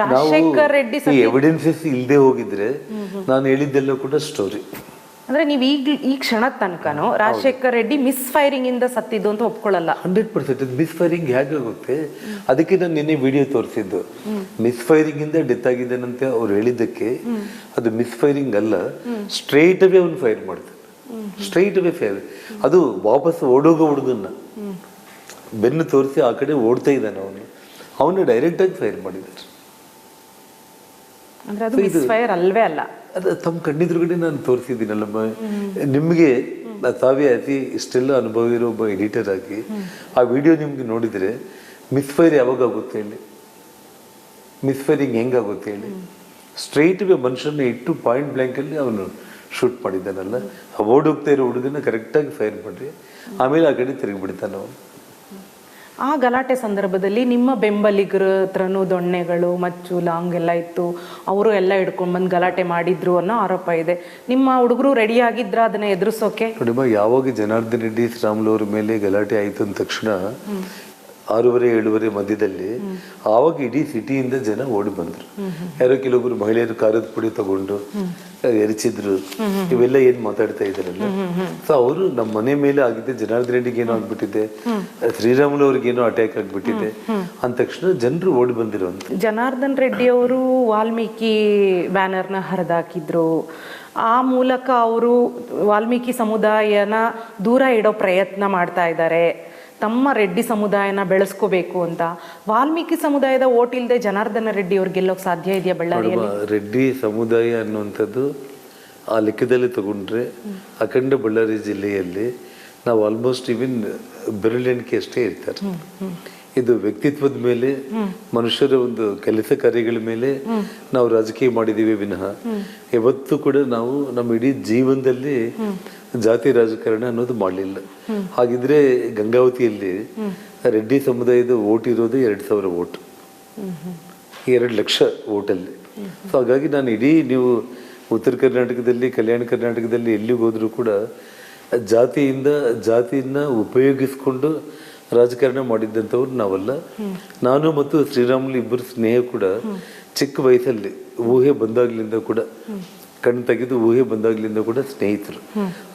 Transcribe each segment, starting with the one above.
ರಾಜಶೇಖರ್ ರೆಡ್ಡಿ ಈ ಎವಿಡೆನ್ಸಸ್ ಇಲ್ಲದೆ ಹೋಗಿದ್ರೆ ನಾನು ಹೇಳಿದ್ದೆಲ್ಲ ಕೂಡ ಸ್ಟೋರಿ. ಅಂದ್ರೆ ನೀವು ಈ ಕ್ಷಣದ ತನಕನೂ ರಾಜಶೇಖರ್ ರೆಡ್ಡಿ ಮಿಸ್ ಫೈರಿಂಗ್ ಇಂದ ಸತ್ತಿದ್ದು ಅಂತ ಒಪ್ಕೊಳ್ಳಲ್ಲ. 100% ಮಿಸ್ ಫೈರಿಂಗ್ ಹೇಗಾಗುತ್ತೆ? ಅದಕ್ಕೆ ನಾನು ನಿನ್ನೆ ವಿಡಿಯೋ ತೋರಿಸಿದ್ದು. ಮಿಸ್ ಫೈರಿಂಗ್ ಇಂದ ಡೆತ್ ಆಗಿದ್ದಾನಂತೆ ಅವ್ರು ಹೇಳಿದ್ದಕ್ಕೆ ಅದು ಮಿಸ್ ಫೈರಿಂಗ್ ಅಲ್ಲ, ಸ್ಟ್ರೈಟ್ ಅವೇ ಅವ್ನು ಫೈರ್ ಮಾಡ್ತಾನೆ. Straight away fire. ಅದು ವಾಪಸ್ ಓಡೋಗೋ ಹುಡುಗನ್ನ ಬೆನ್ನು ತೋರಿಸಿ ಆ ಕಡೆ ಓಡ್ತಾ ಇದ್ದಾನೆ ಅವನು ಡೈರೆಕ್ಟ್ ಆಗಿ ಫೈರ್ ಮಾಡಿದ್ದಾರೆ. ಅಂದ್ರೆ ಅದು ಮಿಸ್ ಫೈರ್ ಅಲ್ವೇ ಅಲ್ಲ. ಅದು ತಮ್ಮ ಕಣ್ಣಿದ್ರುಗಡೆ ನಾನು ತೋರಿಸಿದ್ದೀನಲ್ಲಮ್ಮ ನಿಮಗೆ. ತಾವೇ ಅತಿ ಇಷ್ಟೆಲ್ಲ ಅನುಭವ ಇರೋ ಒಬ್ಬ ಎಡಿಟರ್ ಆಗಿ ಆ ವಿಡಿಯೋ ನಿಮ್ಗೆ ನೋಡಿದರೆ ಮಿಸ್ ಫೈರ್ ಯಾವಾಗ ಆಗುತ್ತೆ ಹೇಳಿ? ಮಿಸ್ ಫೈರಿಂಗ್ ಹೆಂಗಾಗುತ್ತೆ ಹೇಳಿ? ಸ್ಟ್ರೈಟ್ ವೇ ಮನುಷ್ಯನ ಇಟ್ಟು ಪಾಯಿಂಟ್ ಬ್ಲ್ಯಾಂಕಲ್ಲಿ ಅವನು ಶೂಟ್ ಮಾಡಿದ್ದಾನಲ್ಲ, ಓಡೋಗ್ತಾ ಇರೋ ಹುಡುಗನ ಕರೆಕ್ಟಾಗಿ ಫೈರ್ ಮಾಡ್ರಿ, ಆಮೇಲೆ ಆ ಕಡೆ ತಿರುಗಿ ಬಿಡ್ತಾನೆ ಅವನು. ಆ ಗಲಾಟೆ ಸಂದರ್ಭದಲ್ಲಿ ನಿಮ್ಮ ಬೆಂಬಲಿಗರ ಹತ್ರನೂ ದೊಣ್ಣೆಗಳು ಮಚ್ಚು ಲಾಂಗ್ ಎಲ್ಲ ಇತ್ತು, ಅವರು ಎಲ್ಲ ಹಿಡ್ಕೊಂಡು ಬಂದು ಗಲಾಟೆ ಮಾಡಿದ್ರು ಅನ್ನೋ ಆರೋಪ ಇದೆ. ನಿಮ್ಮ ಹುಡುಗರು ರೆಡಿ ಆಗಿದ್ರ ಅದನ್ನ ಎದುರಿಸೋಕೆ? ನೋಡಿಮ್ಮ, ಯಾವಾಗ ಜನಾರ್ದನ್ ರೆಡ್ಡಿ ಶ್ರೀರಾಮುಲು ಅವ್ರ ಮೇಲೆ ಗಲಾಟೆ ಆಯ್ತು ಅಂದ ತಕ್ಷಣ 6:30-7 ಮಧ್ಯದಲ್ಲಿ ಆವಾಗ ಇಡೀ ಸಿಟಿಯಿಂದ ಜನ ಓಡಿ ಬಂದ್ರು. ಯಾರೋ ಕೆಲವೊಬ್ರು ಮಹಿಳೆಯರು ಖಾರದ ಪುಡಿ ತಗೊಂಡು ಎರಚಿದ್ರು, ಇವೆಲ್ಲ ಏನ್ ಮಾತಾಡ್ತಾ ಇದಾರಲ್ಲ. ಸೊ ಅವರು ನಮ್ಮ ಮನೆ ಮೇಲೆ ಆಗಿದ್ದೆ, ಜನಾರ್ದನ್ ರೆಡ್ಡಿಗೆ ಏನೋ ಆಗ್ಬಿಟ್ಟಿದೆ, ಶ್ರೀರಾಮುಲು ಅವ್ರಿಗೆ ಏನೋ ಅಟ್ಯಾಕ್ ಆಗ್ಬಿಟ್ಟಿದೆ ಅಂದ ತಕ್ಷಣ ಜನರು ಓಡಿ ಬಂದಿರುವಂತ. ಜನಾರ್ದನ್ ರೆಡ್ಡಿ ಅವರು ವಾಲ್ಮೀಕಿ ಬ್ಯಾನರ್ನ ಹರಿದಾಕಿದ್ರು. ಆ ಮೂಲಕ ಅವರು ವಾಲ್ಮೀಕಿ ಸಮುದಾಯನ ದೂರ ಇಡೋ ಪ್ರಯತ್ನ ಮಾಡ್ತಾ ಇದ್ದಾರೆ, ತಮ್ಮ ರೆಡ್ಡಿ ಸಮುದಾಯನ ಬೆಳೆಸ್ಕೋಬೇಕು ಅಂತ. ವಾಲ್ಮೀಕಿ ಸಮುದಾಯದ ಓಟ್ ಇಲ್ಲದೆ ಜನಾರ್ದನ ರೆಡ್ಡಿ ಅವ್ರು ಗೆಲ್ಲೋಕೆ ಸಾಧ್ಯ ಇದೆಯಾ ಬಳ್ಳಾರಿಯಲ್ಲಿ? ರೆಡ್ಡಿ ಸಮುದಾಯ ಅನ್ನುವಂಥದ್ದು ಆ ಲೆಕ್ಕದಲ್ಲಿ ತಗೊಂಡ್ರೆ ಅಖಂಡ ಬಳ್ಳಾರಿ ಜಿಲ್ಲೆಯಲ್ಲಿ ನಾವು ಆಲ್ಮೋಸ್ಟ್ ಇವನ್ ಬೆರಳೆಣಿಕೆ ಅಷ್ಟೇ ಇರ್ತಾರೆ. ಇದು ವ್ಯಕ್ತಿತ್ವದ ಮೇಲೆ, ಮನುಷ್ಯರ ಒಂದು ಕೆಲಸ ಕಾರ್ಯಗಳ ಮೇಲೆ ನಾವು ರಾಜಕೀಯ ಮಾಡಿದೀವಿ ವಿನಃ ಯಾವತ್ತೂ ಕೂಡ ನಾವು ನಮ್ಮ ಇಡೀ ಜೀವನದಲ್ಲಿ ಜಾತಿ ರಾಜಕಾರಣ ಅನ್ನೋದು ಮಾಡಲಿಲ್ಲ. ಹಾಗಿದ್ರೆ ಗಂಗಾವತಿಯಲ್ಲಿ ರೆಡ್ಡಿ ಸಮುದಾಯದ ಓಟ್ ಇರೋದು 2,000 ಓಟ್, 2 ಲಕ್ಷ ಓಟಲ್ಲಿ. ಸೊ ಹಾಗಾಗಿ ನಾನು ಇಡೀ ನೀವು ಉತ್ತರ ಕರ್ನಾಟಕದಲ್ಲಿ, ಕಲ್ಯಾಣ ಕರ್ನಾಟಕದಲ್ಲಿ ಎಲ್ಲಿಗೆ ಹೋದ್ರೂ ಕೂಡ ಜಾತಿಯನ್ನ ಉಪಯೋಗಿಸ್ಕೊಂಡು ರಾಜಕಾರಣ ಮಾಡಿದ್ದಂಥವ್ರು ನಾವಲ್ಲ. ನಾನು ಮತ್ತು ಶ್ರೀರಾಮುಲು ಇಬ್ಬರು ಸ್ನೇಹ ಕೂಡ ಚಿಕ್ಕ ವಯಸ್ಸಲ್ಲಿ ಊಹೆ ಬಂದಾಗ್ಲಿಂದ ಕೂಡ, ಕಣ್ ತೆಗೆದು ಊಹೆ ಬಂದಾಗ್ಲಿಂದ ಕೂಡ ಸ್ನೇಹಿತರು.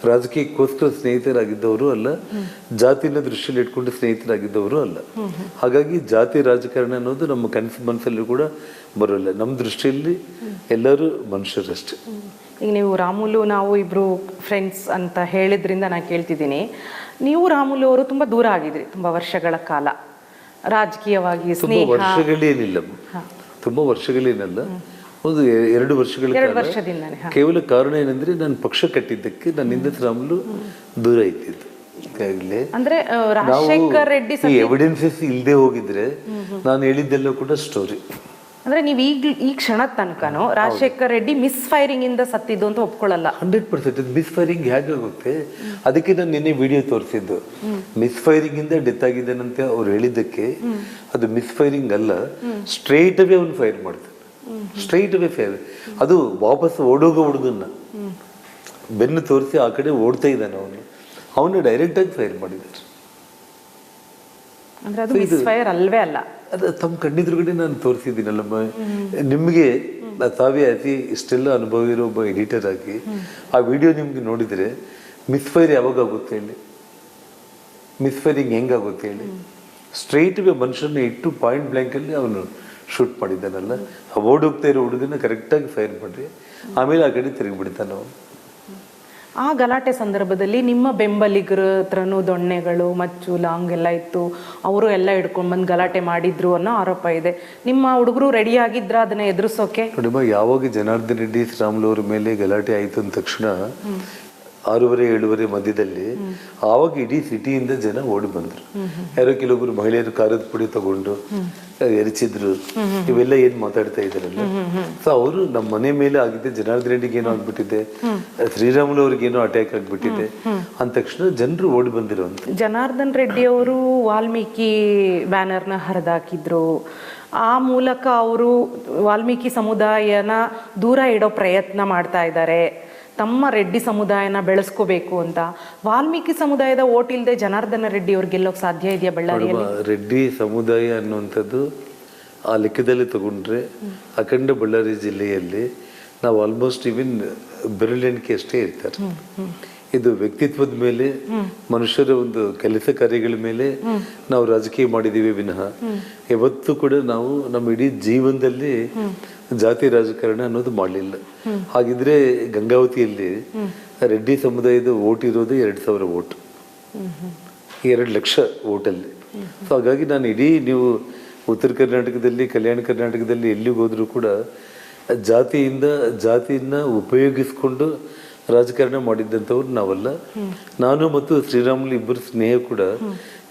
ರಾಜಕೀಯಕ್ಕೋಸ್ಕರ ಸ್ನೇಹಿತರಾಗಿದ್ದವರು ಅಲ್ಲ, ಜಾತಿನ ದೃಷ್ಟಿಯಲ್ಲಿ ಇಟ್ಕೊಂಡು ಸ್ನೇಹಿತರಾಗಿದ್ದವರು ಅಲ್ಲ. ಹಾಗಾಗಿ ಜಾತಿ ರಾಜಕಾರಣ ಅನ್ನೋದು ನಮ್ಮ ಕನಸು ಮನಸ್ಸಲ್ಲೂ ಕೂಡ ಬರೋಲ್ಲ. ನಮ್ಮ ದೃಷ್ಟಿಯಲ್ಲಿ ಎಲ್ಲರೂ ಮನುಷ್ಯರಷ್ಟೇ. ಈಗ ನೀವು ರಾಮುಲು ನಾವು ಇಬ್ರು ಫ್ರೆಂಡ್ಸ್ ಅಂತ ಹೇಳಿದ್ರಿಂದ ನಾನು ಕೇಳ್ತಿದ್ದೀನಿ, ನೀವು ರಾಮುಲು ಅವರು ತುಂಬಾ ದೂರ ಆಗಿದ್ರಿ ತುಂಬಾ ವರ್ಷಗಳ ಕಾಲ ರಾಜಕೀಯವಾಗಿ. ತುಂಬಾ ವರ್ಷಗಳೇನಲ್ಲ, ಒಂದು 2 ವರ್ಷಗಳ ಕೇವಲ ಕಾರಣ ಏನಂದ್ರೆ ನಾನು ಪಕ್ಷ ಕಟ್ಟಿದ್ದಕ್ಕೆ ನನ್ನಿಂದ ರಾಮುಲು ದೂರ ಇದ್ದಿದ್ದು. ಅಂದ್ರೆ ರಾಜಶೇಖರ್ ರೆಡ್ಡಿ ಎವಿಡೆನ್ಸಸ್ ಇಲ್ಲದೆ ಹೋಗಿದ್ರೆ ನಾನು ಹೇಳಿದ್ದೆಲ್ಲ ಕೂಡ ಸ್ಟೋರಿ. ಅಂದ್ರೆ ನೀವು ಈ ಕ್ಷಣದ ತನಕನೂ ರಾಜಶೇಖರ್ ರೆಡ್ಡಿ ಮಿಸ್ ಫೈರಿಂಗ್ ಇಂದ ಸತ್ತಿದ್ದು ಅಂತ ಒಪ್ಕೊಳ್ಳಲ್ಲ. 100% ಮಿಸ್ ಫೈರಿಂಗ್ ಹೇಗಾಗುತ್ತೆ? ಅದಕ್ಕೆ ನಾನು ನಿನ್ನೆ ವಿಡಿಯೋ ತೋರಿಸಿದ್ದು. ಮಿಸ್ ಫೈರಿಂಗ್ ಇಂದ ಡೆತ್ ಆಗಿದ್ದಾನಂತೆ ಅವ್ರು ಹೇಳಿದ್ದಕ್ಕೆ ಅದು ಮಿಸ್ ಫೈರಿಂಗ್ ಅಲ್ಲ, ಸ್ಟ್ರೈಟ್ ಅವೇ ಅವ್ನು ಫೈರ್ ಮಾಡ್ತಾನೆ. Straight away fire. ಅದು ವಾಪಸ್ ಓಡೋಗೋ ಹುಡುಗನ್ನ ಬೆನ್ನು ತೋರಿಸಿ ಆ ಕಡೆ ಓಡ್ತಾ ಇದ್ದಾನೆ ಅವನು ಡೈರೆಕ್ಟ್ ಆಗಿ ಫೈರ್ ಮಾಡಿದ್ದಾರೆ. ಅಂದ್ರೆ ಅದು ಮಿಸ್ ಫೈರ್ ಅಲ್ವೇ ಅಲ್ಲ. ಅದು ತಮ್ಮ ಕಣ್ಣಿದ್ರುಗಡೆ ನಾನು ತೋರಿಸಿದ್ದೀನಲ್ಲಮ್ಮ ನಿಮಗೆ. ತಾವೇ ಅತಿ ಇಷ್ಟೆಲ್ಲ ಅನುಭವ ಇರೋ ಒಬ್ಬ ಎಡಿಟರ್ ಆಗಿ ಆ ವಿಡಿಯೋ ನಿಮ್ಗೆ ನೋಡಿದರೆ ಮಿಸ್ ಫೈರ್ ಯಾವಾಗ ಆಗುತ್ತೆ ಹೇಳಿ? ಮಿಸ್ ಫೈರಿಂಗ್ ಹೆಂಗಾಗುತ್ತೆ ಹೇಳಿ? ಸ್ಟ್ರೈಟ್ ವೇ ಮನುಷ್ಯನ ಇಟ್ಟು ಪಾಯಿಂಟ್ ಬ್ಲ್ಯಾಂಕಲ್ಲಿ ಅವನು ಶೂಟ್ ಮಾಡಿದ್ದಾನಲ್ಲ, ಓಡೋಗ್ತಾ ಇರೋ ಹುಡುಗನ ಕರೆಕ್ಟಾಗಿ ಫೈರ್ ಮಾಡ್ರಿ, ಆಮೇಲೆ ಆ ಕಡೆ ತಿರುಗಿ ಬಿಡ್ತಾನೆ ಅವನು. ಆ ಗಲಾಟೆ ಸಂದರ್ಭದಲ್ಲಿ ನಿಮ್ಮ ಬೆಂಬಲಿಗರ ಹತ್ರನೂ ದೊಣ್ಣೆಗಳು ಮಚ್ಚು ಲಾಂಗ್ ಎಲ್ಲ ಇತ್ತು, ಅವರು ಎಲ್ಲ ಹಿಡ್ಕೊಂಡು ಬಂದು ಗಲಾಟೆ ಮಾಡಿದ್ರು ಅನ್ನೋ ಆರೋಪ ಇದೆ. ನಿಮ್ಮ ಹುಡುಗರು ರೆಡಿ ಆಗಿದ್ರ ಅದನ್ನ ಎದುರಿಸೋಕೆ? ನೋಡಿಮ್ಮ, ಯಾವಾಗ ಜನಾರ್ದನ್ ರೆಡ್ಡಿ ಶ್ರೀರಾಮುಲು ಅವ್ರ ಮೇಲೆ ಗಲಾಟೆ ಆಯ್ತು ಅಂದ ತಕ್ಷಣ 6:30-7 ಮಧ್ಯದಲ್ಲಿ ಆವಾಗ ಇಡೀ ಸಿಟಿಯಿಂದ ಜನ ಓಡಿ ಬಂದ್ರು. ಯಾರೋ ಕೆಲವೊಬ್ರು ಮಹಿಳೆಯರು ಖಾರದ ಪುಡಿ ತಗೊಂಡು ಎರಚಿದ್ರು, ಇವೆಲ್ಲ ಏನ್ ಮಾತಾಡ್ತಾ ಇದಾರಲ್ಲ. ಸೊ ಅವರು ನಮ್ಮ ಮನೆ ಮೇಲೆ ಆಗಿದ್ದೆ, ಜನಾರ್ದನ್ ರೆಡ್ಡಿಗೆ ಏನೋ ಆಗ್ಬಿಟ್ಟಿದೆ, ಶ್ರೀರಾಮುಲು ಅವ್ರಿಗೆ ಏನೋ ಅಟ್ಯಾಕ್ ಆಗ್ಬಿಟ್ಟಿದೆ ಅಂದ ತಕ್ಷಣ ಜನರು ಓಡಿ ಬಂದಿರುವಂತ. ಜನಾರ್ದನ್ ರೆಡ್ಡಿ ಅವರು ವಾಲ್ಮೀಕಿ ಬ್ಯಾನರ್ನ ಹರಿದಾಕಿದ್ರು. ಆ ಮೂಲಕ ಅವರು ವಾಲ್ಮೀಕಿ ಸಮುದಾಯನ ದೂರ ಇಡೋ ಪ್ರಯತ್ನ ಮಾಡ್ತಾ ಇದ್ದಾರೆ, ತಮ್ಮ ರೆಡ್ಡಿ ಸಮುದಾಯನ ಬೆಳೆಸ್ಕೋಬೇಕು ಅಂತ. ವಾಲ್ಮೀಕಿ ಸಮುದಾಯದ ಓಟ್ ಇಲ್ಲದೆ ಜನಾರ್ದನ ರೆಡ್ಡಿ ಅವ್ರು ಗೆಲ್ಲೋಕೆ ಸಾಧ್ಯ ಇದೆಯಾ ಬಳ್ಳಾರಿಯಲ್ಲಿ? ರೆಡ್ಡಿ ಸಮುದಾಯ ಅನ್ನುವಂಥದ್ದು ಆ ಲೆಕ್ಕದಲ್ಲಿ ತಗೊಂಡ್ರೆ ಅಖಂಡ ಬಳ್ಳಾರಿ ಜಿಲ್ಲೆಯಲ್ಲಿ ನಾವು ಆಲ್ಮೋಸ್ಟ್ ಇವನ್ ಬೆರಳೆಣಿಕೆ ಅಷ್ಟೇ ಇರ್ತಾರೆ. ಇದು ವ್ಯಕ್ತಿತ್ವದ ಮೇಲೆ, ಮನುಷ್ಯರ ಒಂದು ಕೆಲಸ ಕಾರ್ಯಗಳ ಮೇಲೆ ನಾವು ರಾಜಕೀಯ ಮಾಡಿದೀವಿ ವಿನಃ ಯಾವತ್ತೂ ಕೂಡ ನಾವು ನಮ್ಮ ಇಡೀ ಜೀವನದಲ್ಲಿ ಜಾತಿ ರಾಜಕಾರಣ ಅನ್ನೋದು ಮಾಡಲಿಲ್ಲ. ಹಾಗಿದ್ರೆ ಗಂಗಾವತಿಯಲ್ಲಿ ರೆಡ್ಡಿ ಸಮುದಾಯದ ಓಟ್ ಇರೋದು 2,000 ಓಟ್, 2 ಲಕ್ಷ ಓಟಲ್ಲಿ. ಸೊ ಹಾಗಾಗಿ ನಾನು ಇಡೀ ನೀವು ಉತ್ತರ ಕರ್ನಾಟಕದಲ್ಲಿ, ಕಲ್ಯಾಣ ಕರ್ನಾಟಕದಲ್ಲಿ ಎಲ್ಲಿಗೆ ಹೋದ್ರೂ ಕೂಡ ಜಾತಿಯನ್ನ ಉಪಯೋಗಿಸ್ಕೊಂಡು ರಾಜಕಾರಣ ಮಾಡಿದ್ದಂಥವ್ರು ನಾವಲ್ಲ. ನಾನು ಮತ್ತು ಶ್ರೀರಾಮುಲು ಇಬ್ಬರು ಸ್ನೇಹ ಕೂಡ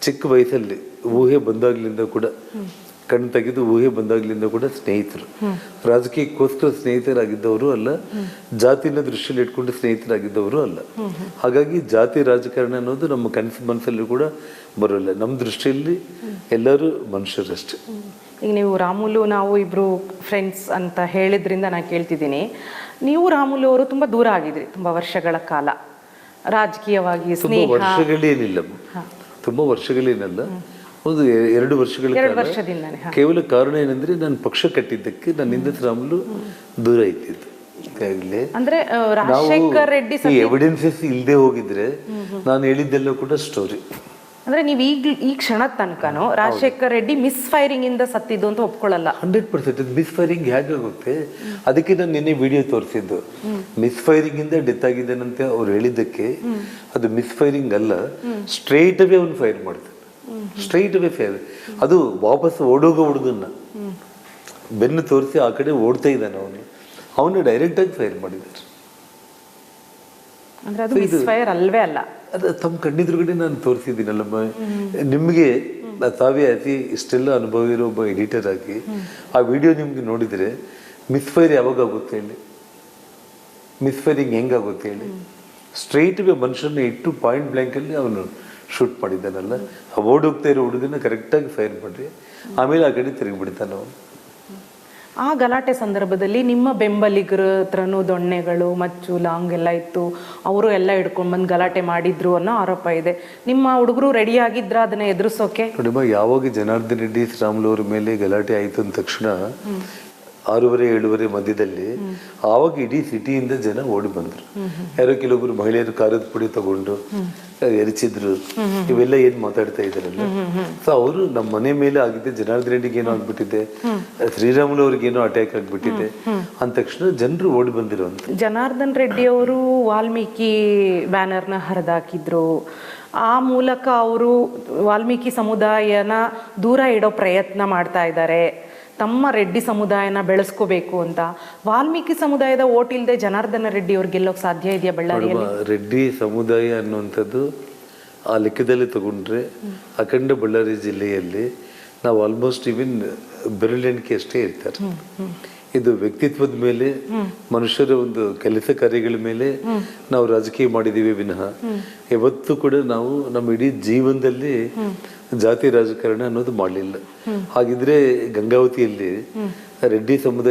ಚಿಕ್ಕ ವಯಸ್ಸಲ್ಲಿ ಊಹೆ ಬಂದಾಗ್ಲಿಂದ ಕೂಡ ಕಣ್ ತೆಗೆದು ಊಹೆ ಬಂದಾಗ್ಲಿಂದ ಕೂಡ ಸ್ನೇಹಿತರು. ರಾಜಕೀಯಕ್ಕೋಸ್ಕರ ಸ್ನೇಹಿತರಾಗಿದ್ದವರು ಅಲ್ಲ, ಜಾತಿನ ದೃಷ್ಟಿಯಲ್ಲಿ ಇಟ್ಕೊಂಡು ಸ್ನೇಹಿತರಾಗಿದ್ದವರು ಅಲ್ಲ. ಹಾಗಾಗಿ ಜಾತಿ ರಾಜಕಾರಣ ಅನ್ನೋದು ನಮ್ಮ ಕನಸು ಮನಸ್ಸಲ್ಲೂ ಕೂಡ ಬರೋಲ್ಲ. ನಮ್ಮ ದೃಷ್ಟಿಯಲ್ಲಿ ಎಲ್ಲರೂ ಮನುಷ್ಯರಷ್ಟೇ. ಈಗ ನೀವು ರಾಮುಲು ನಾವು ಇಬ್ರು ಫ್ರೆಂಡ್ಸ್ ಅಂತ ಹೇಳಿದ್ರಿಂದ ನಾನು ಕೇಳ್ತಿದ್ದೀನಿ, ನೀವು ರಾಮುಲು ಅವರು ತುಂಬಾ ದೂರ ಆಗಿದ್ರಿ ತುಂಬಾ ವರ್ಷಗಳ ಕಾಲ ರಾಜಕೀಯವಾಗಿ. ತುಂಬಾ ವರ್ಷಗಳೇನಲ್ಲ, ಒಂದು 2 ವರ್ಷಗಳ ವರ್ಷದಿಂದಾನೆ. ಕೇವಲ ಕಾರಣ ಏನಂದ್ರೆ ನಾನು ಪಕ್ಷ ಕಟ್ಟಿದ್ದಕ್ಕೆ ನನ್ನಿಂದ ರಾಮುಲು ದೂರ ಇದ್ದಿದ್ದು. ಅಂದ್ರೆ ರಾಜಶೇಖರ್ ರೆಡ್ಡಿ ಎವಿಡೆನ್ಸಸ್ ಇಲ್ಲದೆ ಹೋಗಿದ್ರೆ ನಾನು ಹೇಳಿದ್ದೆಲ್ಲ ಕೂಡ ಸ್ಟೋರಿ. ಅಂದ್ರೆ ನೀವು ಈ ಕ್ಷಣದ ತನಕನೂ ರಾಜಶೇಖರ್ ರೆಡ್ಡಿ ಮಿಸ್ ಫೈರಿಂಗ್ ಇಂದ ಸತ್ತಿದ್ದು ಅಂತ ಒಪ್ಕೊಳ್ಳಲ್ಲ. 100% ಮಿಸ್ ಫೈರಿಂಗ್ ಹೇಗಾಗುತ್ತೆ? ಅದಕ್ಕೆ ನಾನು ನಿನ್ನೆ ವಿಡಿಯೋ ತೋರಿಸಿದ್ದು. ಮಿಸ್ ಫೈರಿಂಗ್ ಇಂದ ಡೆತ್ ಆಗಿದ್ದಾನಂತೆ ಅವ್ರು ಹೇಳಿದ್ದಕ್ಕೆ ಅದು ಮಿಸ್ ಫೈರಿಂಗ್ ಅಲ್ಲ, ಸ್ಟ್ರೈಟ್ ಅವೇ ಅವ್ನು ಫೈರ್ ಮಾಡ್ತಾನೆ. Straight away fire. ಅದು ವಾಪಸ್ ಓಡೋಗೋ ಹುಡುಗನ್ನ ಬೆನ್ನು ತೋರಿಸಿ ಆ ಕಡೆ ಓಡ್ತಾ ಇದ್ದಾನೆ ಅವನು ಡೈರೆಕ್ಟ್ ಆಗಿ ಫೈರ್ ಮಾಡಿದ್ದಾರೆ. ಅಂದ್ರೆ ಅದು ಮಿಸ್ ಫೈರ್ ಅಲ್ವೇ ಅಲ್ಲ. ಅದು ತಮ್ಮ ಕಣ್ಣಿದ್ರುಗಡೆ ನಾನು ತೋರಿಸಿದ್ದೀನಲ್ಲಮ್ಮ ನಿಮಗೆ. ತಾವೇ ಅತಿ ಇಷ್ಟೆಲ್ಲ ಅನುಭವ ಇರೋ ಒಬ್ಬ ಎಡಿಟರ್ ಆಗಿ ಆ ವಿಡಿಯೋ ನಿಮ್ಗೆ ನೋಡಿದ್ರೆ ಮಿಸ್ ಫೈರ್ ಯಾವಾಗ ಆಗುತ್ತೆ ಹೇಳಿ? ಮಿಸ್ ಫೈರಿಂಗ್ ಹೆಂಗಾಗುತ್ತೆ ಹೇಳಿ? ಸ್ಟ್ರೈಟ್ ಮನುಷ್ಯನ ಇಟ್ಟು ಪಾಯಿಂಟ್ ಬ್ಲಾಂಕ್ ಅಲ್ಲಿ ಅವನು ಶೂಟ್ ಮಾಡಿದ್ದಾನಲ್ಲ, ಓಡೋಗ್ತಾ ಇರೋ ಹುಡುಗನ ಕರೆಕ್ಟಾಗಿ ಫೈರ್ ಮಾಡ್ರಿ, ಆಮೇಲೆ ಆ ಕಡೆ ತಿರುಗಿಬಿಡ್ತಾನ ಅವನು. ಆ ಗಲಾಟೆ ಸಂದರ್ಭದಲ್ಲಿ ನಿಮ್ಮ ಬೆಂಬಲಿಗರ ಹತ್ರನೂ ದೊಣ್ಣೆಗಳು, ಮಚ್ಚು, ಲಾಂಗ್ ಎಲ್ಲ ಇತ್ತು, ಅವರು ಎಲ್ಲ ಹಿಡ್ಕೊಂಡು ಬಂದು ಗಲಾಟೆ ಮಾಡಿದ್ರು ಅನ್ನೋ ಆರೋಪ ಇದೆ. ನಿಮ್ಮ ಹುಡುಗರು ರೆಡಿ ಆಗಿದ್ರ ಅದನ್ನ ಎದುರಿಸೋಕೆ? ನೋಡಿಮ್ಮ, ಯಾವಾಗ ಜನಾರ್ದನ್ ರೆಡ್ಡಿ ಶ್ರೀರಾಮುಲು ಅವ್ರ ಮೇಲೆ ಗಲಾಟೆ ಆಯ್ತು ಅಂದ ತಕ್ಷಣ 6:30-7 ಮಧ್ಯದಲ್ಲಿ ಆವಾಗ ಇಡೀ ಸಿಟಿಯಿಂದ ಜನ ಓಡಿ ಬಂದ್ರು. ಯಾರೋ ಕೆಲವೊಬ್ರು ಮಹಿಳೆಯರು ಖಾರದ ಪುಡಿ ತಗೊಂಡು ಎರಚಿದ್ರು, ಇವೆಲ್ಲ ಏನ್ ಮಾತಾಡ್ತಾ ಇದಾರಲ್ಲ. ಸೊ ಅವರು ನಮ್ಮ ಮನೆ ಮೇಲೆ ಆಗಿದ್ದೆ, ಜನಾರ್ದನ್ ರೆಡ್ಡಿಗೆ ಏನೋ ಆಗ್ಬಿಟ್ಟಿದೆ, ಶ್ರೀರಾಮುಲು ಅವ್ರಿಗೆ ಏನೋ ಅಟ್ಯಾಕ್ ಆಗ್ಬಿಟ್ಟಿದೆ ಅಂದ ತಕ್ಷಣ ಜನರು ಓಡಿ ಬಂದಿರೋಂತ. ಜನಾರ್ದನ್ ರೆಡ್ಡಿ ಅವರು ವಾಲ್ಮೀಕಿ ಬ್ಯಾನರ್ನ ಹರಿದಾಕಿದ್ರು. ಆ ಮೂಲಕ ಅವರು ವಾಲ್ಮೀಕಿ ಸಮುದಾಯನ ದೂರ ಇಡೋ ಪ್ರಯತ್ನ ಮಾಡ್ತಾ ಇದ್ದಾರೆ, ತಮ್ಮ ರೆಡ್ಡಿ ಸಮುದಾಯನ ಬೆಳೆಸ್ಕೋಬೇಕು ಅಂತ. ವಾಲ್ಮೀಕಿ ಸಮುದಾಯದ ಓಟ್ ಇಲ್ಲದೆ ಜನಾರ್ದನ ರೆಡ್ಡಿ ಅವ್ರಿಗೆ ಗೆಲ್ಲೋಕ್ ಸಾಧ್ಯ ಇದೆಯಾ ಬಳ್ಳಾರಿಯಲ್ಲಿ? ರೆಡ್ಡಿ ಸಮುದಾಯ ಅನ್ನುವಂಥದ್ದು ಆ ಲೆಕ್ಕದಲ್ಲಿ ತಗೊಂಡ್ರೆ ಅಖಂಡ ಬಳ್ಳಾರಿ ಜಿಲ್ಲೆಯಲ್ಲಿ ನಾವು ಆಲ್ಮೋಸ್ಟ್ ಇವನ್ ಬೆರಳೆಣಿಕೆ ಅಷ್ಟೇ ಇರ್ತಾರೆ. ಇದು ವ್ಯಕ್ತಿತ್ವದ ಮೇಲೆ, ಮನುಷ್ಯರ ಒಂದು ಕೆಲಸ ಕಾರ್ಯಗಳ ಮೇಲೆ ನಾವು ರಾಜಕೀಯ ಮಾಡಿದೀವಿ ವಿನಃ ಯಾವತ್ತೂ ಕೂಡ ನಾವು ನಮ್ಮ ಇಡೀ ಜೀವನದಲ್ಲಿ ಜಾತಿ ರಾಜಕಾರಣ ಅನ್ನೋದು ಮಾಡಲಿಲ್ಲ. ಹಾಗಿದ್ರೆ ಗಂಗಾವತಿಯಲ್ಲಿ ರೆಡ್ಡಿ ಸಮುದಾಯ